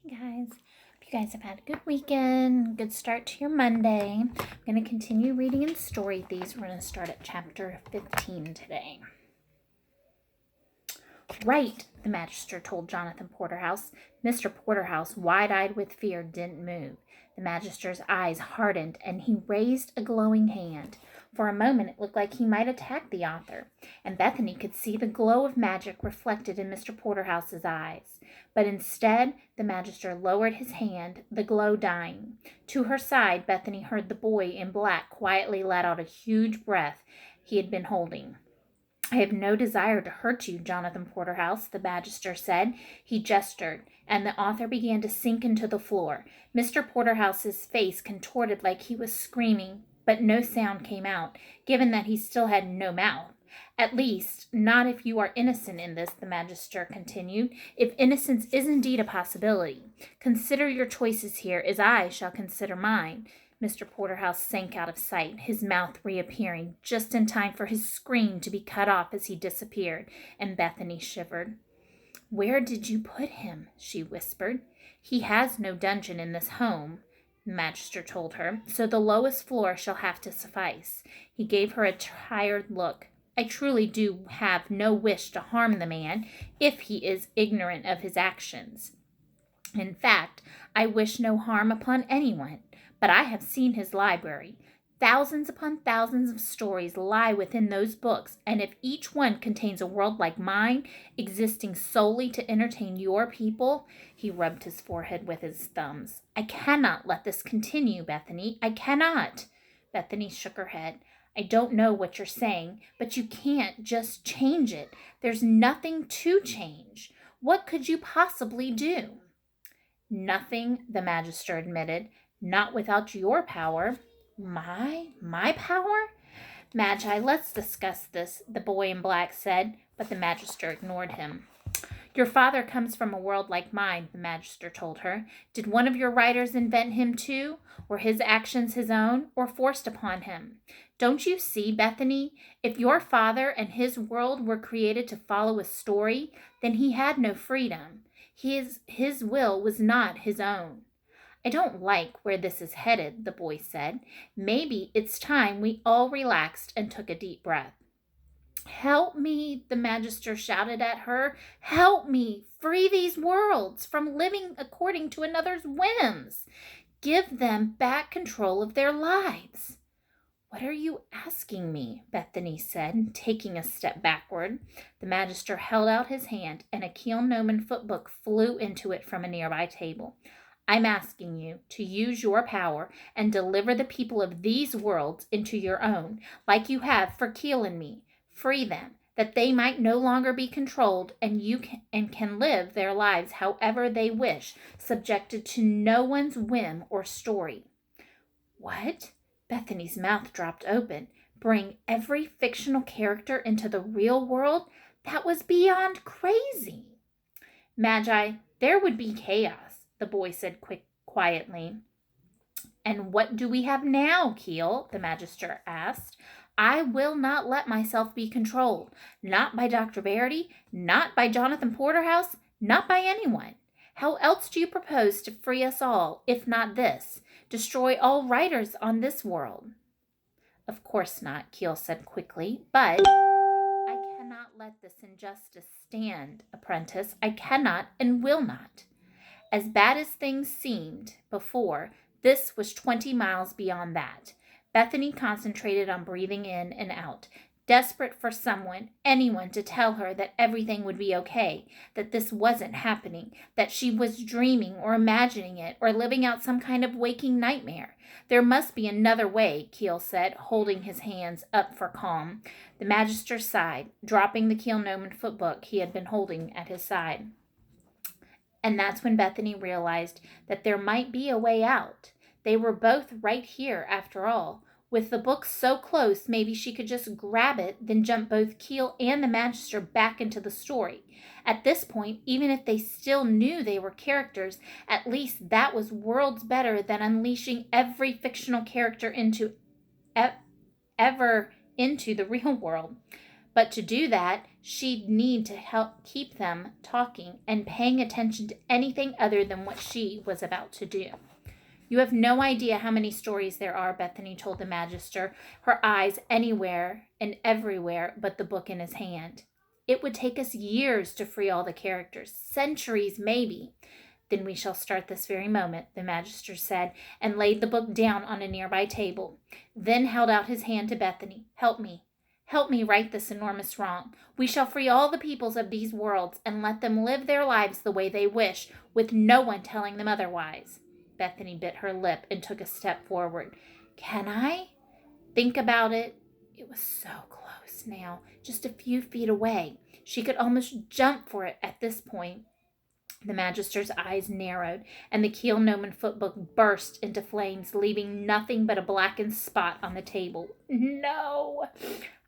Hey guys, hope you guys have had a good weekend, good start to your Monday. I'm going to continue reading in Story Thieves. We're going to start at chapter 15 today. Right, the magister told Jonathan Porterhouse. Mr. Porterhouse, wide-eyed with fear, didn't move. The magister's eyes hardened, and he raised a glowing hand. For a moment it looked like he might attack the author, and Bethany could see the glow of magic reflected in Mr. Porterhouse's eyes. But instead, the magister lowered his hand, the glow dying. To her side, Bethany heard the boy in black quietly let out a huge breath he had been holding. "I have no desire to hurt you, Jonathan Porterhouse," the magister said. He gestured, and the author began to sink into the floor. Mr. Porterhouse's face contorted like he was screaming, but no sound came out, given that he still had no mouth. "At least, not if you are innocent in this," the magister continued. "If innocence is indeed a possibility. Consider your choices here, as I shall consider mine." Mr. Porterhouse sank out of sight, his mouth reappearing, just in time for his scream to be cut off as he disappeared, and Bethany shivered. "Where did you put him?" she whispered. "He has no dungeon in this home," the magister told her, "so the lowest floor shall have to suffice." He gave her a tired look. "I truly do have no wish to harm the man, if he is ignorant of his actions. In fact, I wish no harm upon anyone. But I have seen his library. Thousands upon thousands of stories lie within those books, and if each one contains a world like mine, existing solely to entertain your people," he rubbed his forehead with his thumbs. "I cannot let this continue, Bethany. I cannot." Bethany shook her head. "I don't know what you're saying, but you can't just change it. There's nothing to change. What could you possibly do?" "Nothing," the magister admitted. "Not without your power." My power?" "Magi, let's discuss this," the boy in black said, but the magister ignored him. "Your father comes from a world like mine," the magister told her. "Did one of your writers invent him too? Were his actions his own, or forced upon him? Don't you see, Bethany? If your father and his world were created to follow a story, then he had no freedom. His will was not his own." "I don't like where this is headed," the boy said. "Maybe it's time we all relaxed and took a deep breath." "Help me," the magister shouted at her. "Help me free these worlds from living according to another's whims. Give them back control of their lives." "What are you asking me?" Bethany said, taking a step backward. The magister held out his hand, and a Keelnoman footbook flew into it from a nearby table. "I'm asking you to use your power and deliver the people of these worlds into your own, like you have for Keel and me. Free them, that they might no longer be controlled, and can live their lives however they wish, subjected to no one's whim or story." "What?" Bethany's mouth dropped open. "Bring every fictional character into the real world? That was beyond crazy." "Magi, there would be chaos," the boy said quietly. "And what do we have now, Keel?" the magister asked. "I will not let myself be controlled. Not by Dr. Verity, not by Jonathan Porterhouse, not by anyone. How else do you propose to free us all, if not this? Destroy all writers on this world?" "Of course not," Keel said quickly, "but I cannot let this injustice stand, apprentice. I cannot and will not." As bad as things seemed before, this was 20 miles beyond that. Bethany concentrated on breathing in and out, desperate for someone, anyone, to tell her that everything would be okay, that this wasn't happening, that she was dreaming or imagining it, or living out some kind of waking nightmare. "There must be another way," Keel said, holding his hands up for calm. The magister sighed, dropping the Keelnoman footbook he had been holding at his side. And that's when Bethany realized that there might be a way out. They were both right here, after all. With the book so close, maybe she could just grab it, then jump both Keel and the magister back into the story. At this point, even if they still knew they were characters, at least that was worlds better than unleashing every fictional character ever into the real world. But to do that, she'd need to help keep them talking and paying attention to anything other than what she was about to do. You have no idea how many stories there are, Bethany told the magister, her eyes anywhere and everywhere but the book in his hand. It would take us years to free all the characters, centuries maybe. Then we shall start this very moment, the magister said, and laid the book down on a nearby table. Then held out his hand to Bethany. Help me. Help me right this enormous wrong. We shall free all the peoples of these worlds and let them live their lives the way they wish, with no one telling them otherwise. Bethany bit her lip and took a step forward. Can I? Think about it. It was so close now, just a few feet away. She could almost jump for it at this point. The magister's eyes narrowed, and the Keel Gnomon footbook burst into flames, leaving nothing but a blackened spot on the table. No!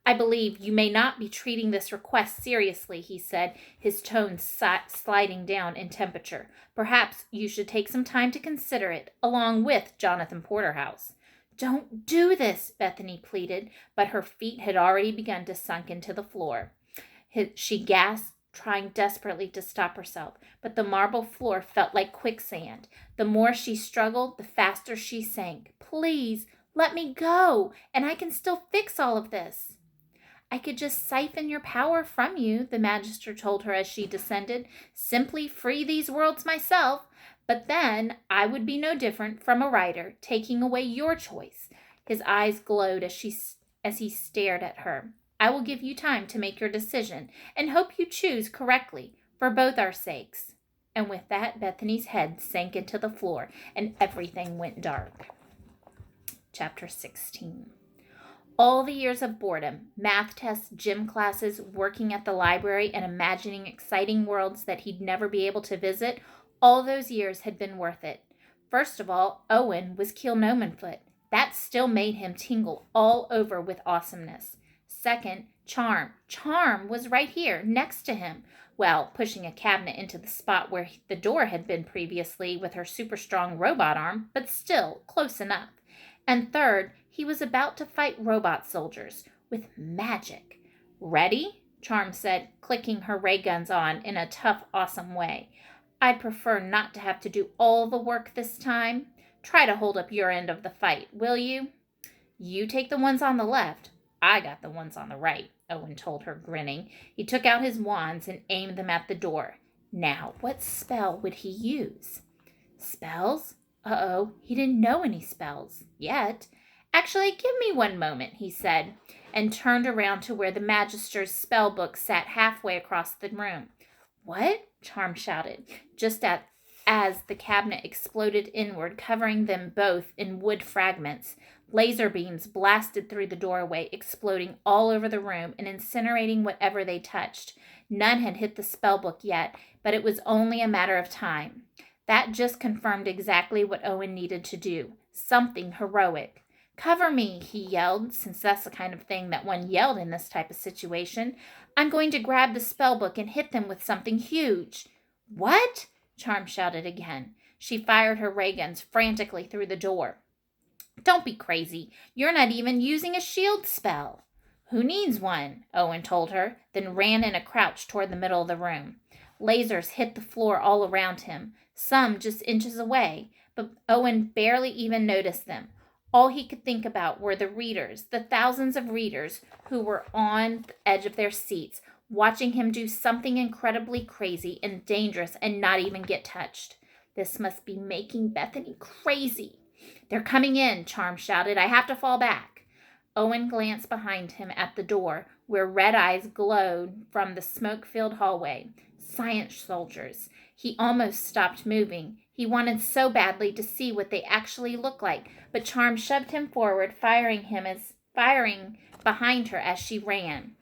I believe you may not be treating this request seriously, he said, his tone sliding down in temperature. Perhaps you should take some time to consider it, along with Jonathan Porterhouse. Don't do this, Bethany pleaded, but her feet had already begun to sink into the floor. She gasped, trying desperately to stop herself, but the marble floor felt like quicksand. The more she struggled, the faster she sank. Please, let me go, and I can still fix all of this. I could just siphon your power from you, the magister told her as she descended. Simply free these worlds myself, but then I would be no different from a writer, taking away your choice. His eyes glowed as he stared at her. I will give you time to make your decision, and hope you choose correctly, for both our sakes. And with that, Bethany's head sank into the floor, and everything went dark. Chapter 16. All the years of boredom, math tests, gym classes, working at the library, and imagining exciting worlds that he'd never be able to visit, all those years had been worth it. First of all, Owen was Keel Gnomenfoot. That still made him tingle all over with awesomeness. Second, Charm. Charm was right here, next to him. Well, pushing a cabinet into the spot where the door had been previously with her super strong robot arm, but still close enough. And third, he was about to fight robot soldiers with magic. Ready? Charm said, clicking her ray guns on in a tough, awesome way. I'd prefer not to have to do all the work this time. Try to hold up your end of the fight, will you? You take the ones on the left. I got the ones on the right, Owen told her, grinning. He took out his wands and aimed them at the door. Now, what spell would he use? Spells? Uh-oh, he didn't know any spells yet. Actually, give me one moment, he said, and turned around to where the magister's spell book sat halfway across the room. What? Charm shouted, just as the cabinet exploded inward, covering them both in wood fragments. Laser beams blasted through the doorway, exploding all over the room and incinerating whatever they touched. None had hit the spellbook yet, but it was only a matter of time. That just confirmed exactly what Owen needed to do. Something heroic. Cover me, he yelled, since that's the kind of thing that one yelled in this type of situation. I'm going to grab the spellbook and hit them with something huge. What? Charm shouted again. She fired her ray guns frantically through the door. Don't be crazy. You're not even using a shield spell. Who needs one? Owen told her, then ran in a crouch toward the middle of the room. Lasers hit the floor all around him, some just inches away, but Owen barely even noticed them. All he could think about were the readers, the thousands of readers who were on the edge of their seats, watching him do something incredibly crazy and dangerous and not even get touched. This must be making Bethany crazy. They're coming in, Charm shouted. I have to fall back. Owen glanced behind him at the door, where red eyes glowed from the smoke-filled hallway. Science soldiers. He almost stopped moving. He wanted so badly to see what they actually looked like, but Charm shoved him forward, firing behind her as she ran.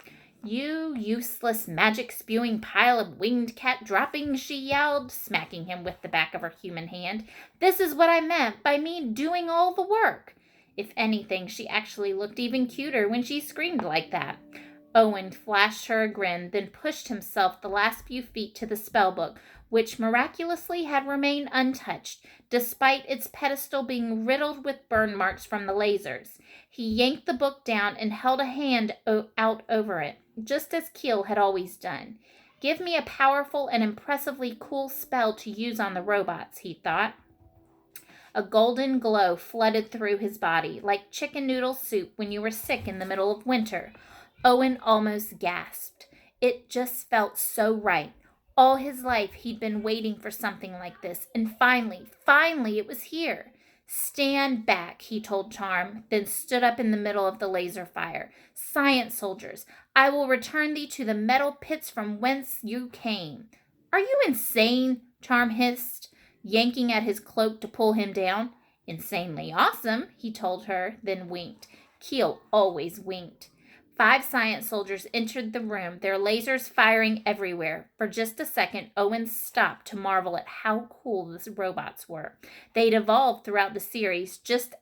You useless magic-spewing pile of winged cat droppings, she yelled, smacking him with the back of her human hand. This is what I meant by me doing all the work. If anything, she actually looked even cuter when she screamed like that. Owen flashed her a grin, then pushed himself the last few feet to the spellbook, which miraculously had remained untouched, despite its pedestal being riddled with burn marks from the lasers. He yanked the book down and held a hand out over it, just as Keel had always done. Give me a powerful and impressively cool spell to use on the robots, he thought. A golden glow flooded through his body, like chicken noodle soup when you were sick in the middle of winter. Owen almost gasped. It just felt so right. All his life he'd been waiting for something like this, and finally it was here. Stand back, he told Charm, then stood up in the middle of the laser fire. Science soldiers, I will return thee to the metal pits from whence you came. Are you insane? Charm hissed, yanking at his cloak to pull him down. Insanely awesome, he told her, then winked. Keel always winked. 5 science soldiers entered the room, their lasers firing everywhere. For just a second, Owen stopped to marvel at how cool the robots were. They'd evolved throughout the series, just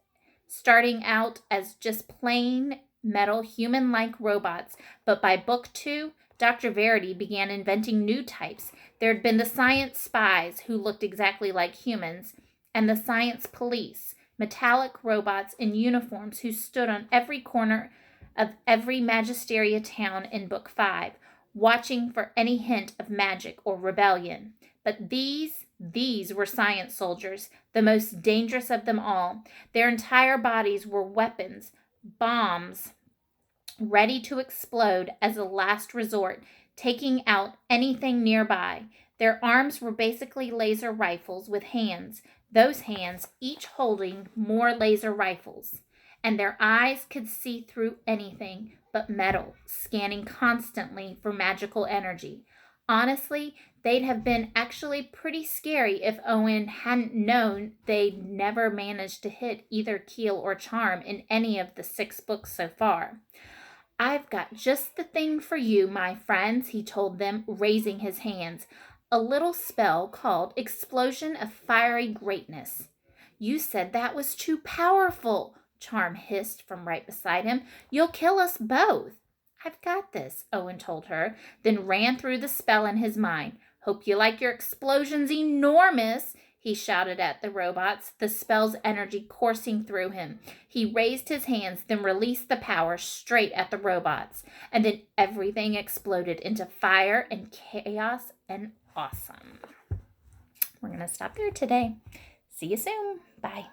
starting out as just plain metal human-like robots, but by book 2, Dr. Verity began inventing new types. There had been the science spies, who looked exactly like humans, and the science police, metallic robots in uniforms who stood on every corner of every Magisteria town in Book 5, watching for any hint of magic or rebellion. But these were science soldiers, the most dangerous of them all. Their entire bodies were weapons, bombs, ready to explode as a last resort, taking out anything nearby. Their arms were basically laser rifles with hands, those hands each holding more laser rifles. And their eyes could see through anything but metal, scanning constantly for magical energy. Honestly, they'd have been actually pretty scary if Owen hadn't known they'd never managed to hit either Keel or Charm in any of the 6 books so far. I've got just the thing for you, my friends, he told them, raising his hands. A little spell called Explosion of Fiery Greatness. You said that was too powerful, Charm hissed from right beside him. You'll kill us both. I've got this, Owen told her, then ran through the spell in his mind. Hope you like your explosions enormous, he shouted at the robots, the spell's energy coursing through him. He raised his hands, then released the power straight at the robots. And then everything exploded into fire and chaos and awesome. We're going to stop there today. See you soon. Bye.